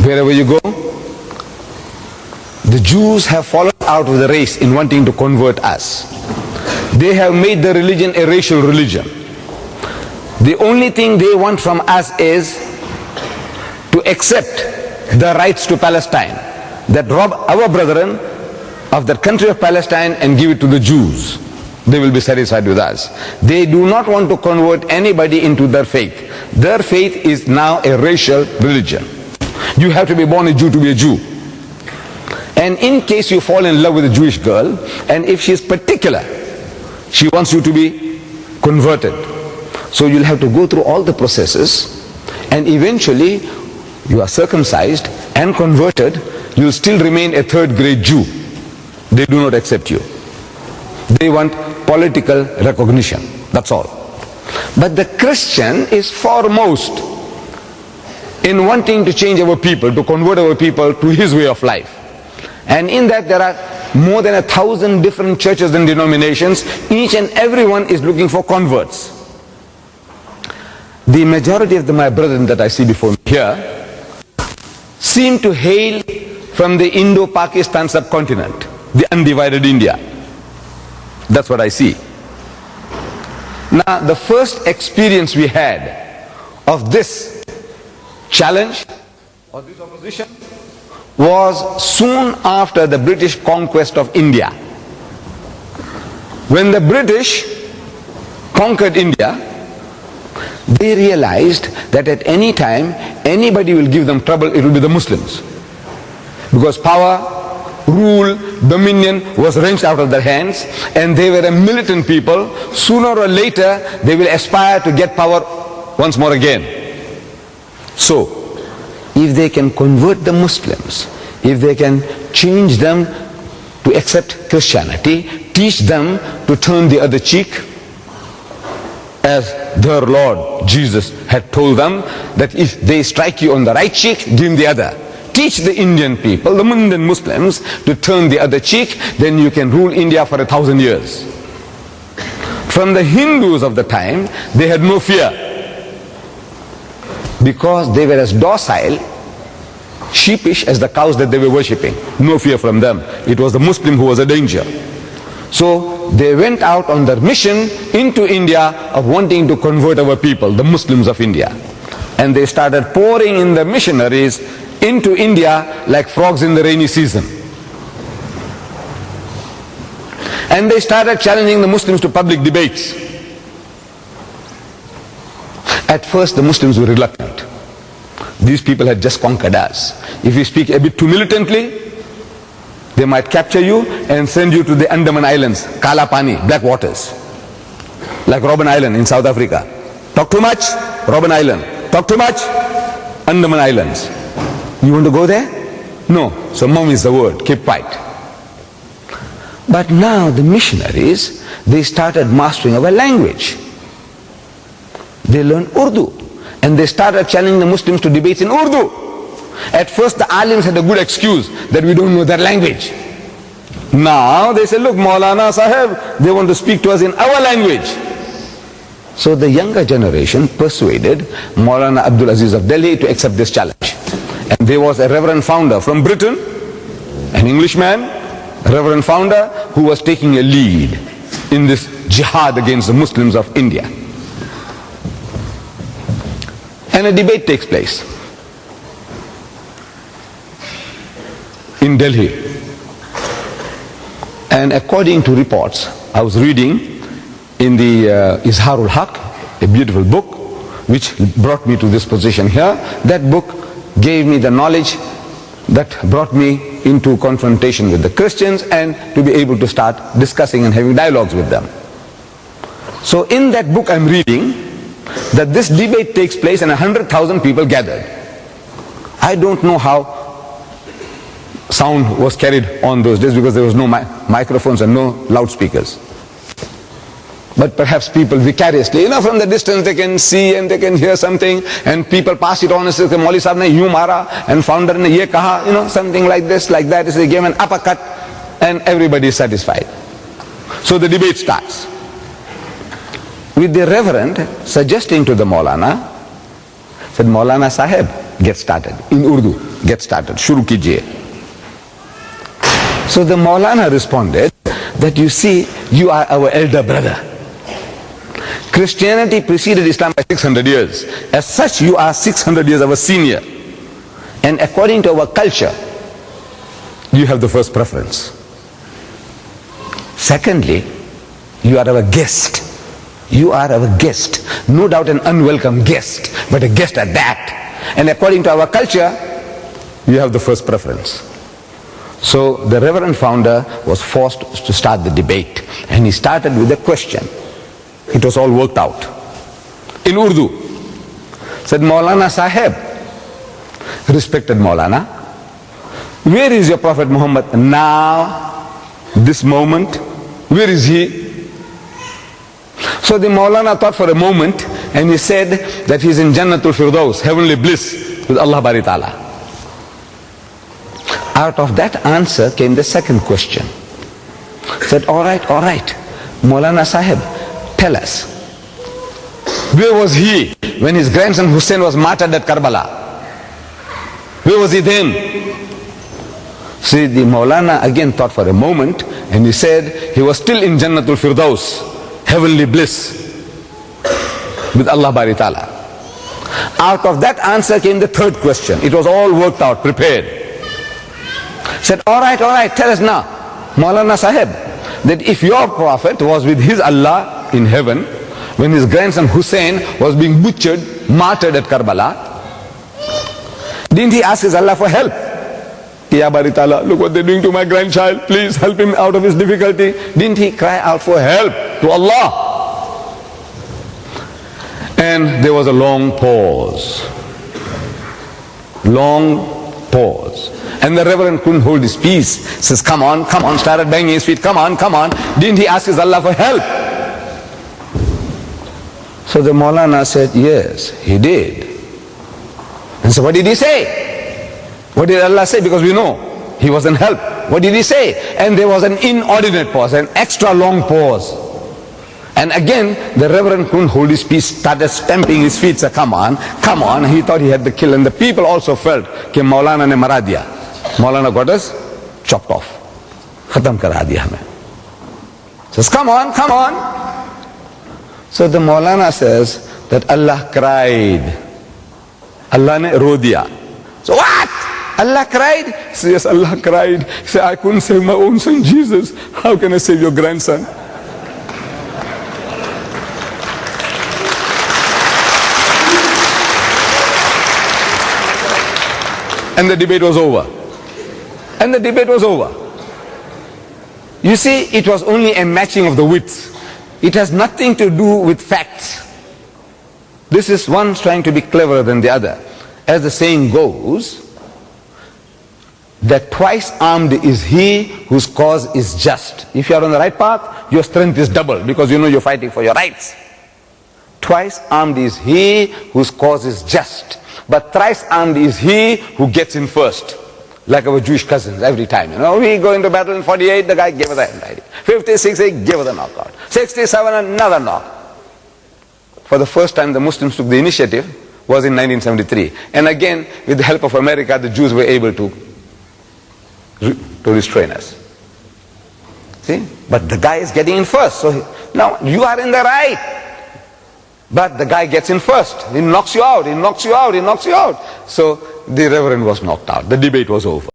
Wherever you go, the Jews have fallen out of the race in wanting to convert us. They have made the religion a racial religion. The only thing they want from us is to accept the rights to Palestine, that rob our brethren of that country of Palestine and give it to the Jews. They will be satisfied with us. They do not want to convert anybody into their faith. Their faith is now a racial religion. You have to be born a Jew to be a Jew. And in case you fall in love with a Jewish girl, and if she is particular, she wants you to be converted. So you'll have to go through all the processes, and eventually you are circumcised and converted, you'll still remain a third-grade Jew. They do not accept you. They want political recognition, that's all. But the Christian is foremost in wanting to change our people, to convert our people to his way of life. And in that there are more than 1,000 different churches and denominations. Each and every one is looking for converts. The majority of my brethren that I see before me here seem to hail from the Indo-Pakistan subcontinent, the undivided India. That's what I see. Now, the first experience we had of this challenge or this opposition was soon after the British conquest of India. When the British conquered India, they realized that at any time anybody will give them trouble, it will be the Muslims. Because power, rule, dominion was wrenched out of their hands, and they were a militant people. Sooner or later they will aspire to get power once more again. So if they can convert the Muslims, if they can change them to accept Christianity, teach them to turn the other cheek, as their Lord Jesus had told them, that if they strike you on the right cheek, give them the other. Teach the Indian people, the Indian Muslims, to turn the other cheek, then you can rule India for 1,000 years. From the Hindus of the time, they had no fear, because they were as docile, sheepish as the cows that they were worshipping. No fear from them. It was the Muslim who was a danger. So they went out on their mission into India of wanting to convert our people, the Muslims of India. And they started pouring in the missionaries into India like frogs in the rainy season. And they started challenging the Muslims to public debates. At first the Muslims were reluctant. These people had just conquered us. If you speak a bit too militantly, they might capture you and send you to the Andaman Islands, Kala Pani, black waters, like Robben Island in South Africa. Talk too much, Robben Island. Talk too much, Andaman Islands. You want to go there? No. So mum is the word, keep quiet. But now the missionaries, they started mastering our language. They learned Urdu, and they started challenging the Muslims to debates in Urdu. At first the alims had a good excuse that we don't know their language. Now they say, look, Maulana Sahib, they want to speak to us in our language. So the younger generation persuaded Maulana Abdul Aziz of Delhi to accept this challenge. And there was a reverend founder from Britain, an Englishman, a reverend founder who was taking a lead in this jihad against the Muslims of India. And a debate takes place in Delhi. And according to reports, I was reading in the Izharul Haq, a beautiful book which brought me to this position here. That book gave me the knowledge that brought me into confrontation with the Christians and to be able to start discussing and having dialogues with them. So in that book I'm reading that this debate takes place and 100,000 people gathered. I don't know how sound was carried on those days because there was no microphones and no loudspeakers. But perhaps people vicariously, from the distance they can see and they can hear something, and people pass it on and say, Mauli Sahib ne yu mara, and founder ne ye kaha, something like this, like that. They gave an uppercut and everybody is satisfied. So the debate starts, with the reverend suggesting to the Maulana, said, Maulana Sahib, get started. In Urdu, get started. Shuru kijiye. So the Maulana responded that, you see, you are our elder brother. Christianity preceded Islam by 600 years. As such, you are 600 years our senior. And according to our culture, you have the first preference. Secondly, you are our guest. You are our guest. No doubt an unwelcome guest, but a guest at that. And according to our culture, you have the first preference. So the Reverend Founder was forced to start the debate. And he started with a question. It was all worked out. In Urdu, said, Maulana Sahib, respected Maulana, where is your Prophet Muhammad now, this moment? Where is he? So the Maulana thought for a moment, and he said that he is in Jannatul Firdaus, heavenly bliss with Allah Bari Ta'ala. Out of that answer came the second question. Said, all right, Maulana Sahib, tell us, where was he when his grandson Hussein was martyred at Karbala? Where was he then? See, the Maulana again thought for a moment, and he said he was still in Jannatul Firdaus, heavenly bliss with Allah Bari Ta'ala. Out of that answer came the third question. It was all worked out, prepared. Said, all right, tell us now, Maulana Sahib, that if your Prophet was with his Allah in heaven, when his grandson Hussein was being butchered, martyred at Karbala, didn't he ask his Allah for help? Ya Bari Ta'ala, look what they're doing to my grandchild, please help him out of his difficulty. Didn't he cry out for help to Allah? And there was a long pause. And the Reverend couldn't hold his peace. Says, come on, started banging his feet, come on. Didn't he ask his Allah for help? So the Maulana said, yes, he did. And so what did he say? What did Allah say? Because we know he wasn't help. What did he say? And there was an inordinate pause, an extra long pause. And again, the Reverend couldn't hold his peace, started stamping his feet, said, come on. He thought he had the kill. And the people also felt, कि Maulana ne mara diya. Maulana got us chopped off. Khatam kara diya hame. Says, come on. So the Maulana says that Allah cried. Allah ne ro diya. So what? Allah cried? He says, yes, Allah cried. He said, I couldn't save my own son Jesus. How can I save your grandson? And the debate was over. You see, it was only a matching of the wits. It has nothing to do with facts. This is one trying to be cleverer than the other. As the saying goes, that twice armed is he whose cause is just. If you are on the right path, your strength is double because you know you're fighting for your rights. Twice armed is he whose cause is just. But thrice armed is he who gets in first. Like our Jewish cousins every time. We go into battle in 48, the guy gave us a hand. 56, he gave us a knockout. 67, another knock. For the first time the Muslims took the initiative was in 1973. And again, with the help of America, the Jews were able to restrain us. See? But the guy is getting in first. So now you are in the right. But the guy gets in first. He knocks you out. So the Reverend was knocked out. The debate was over.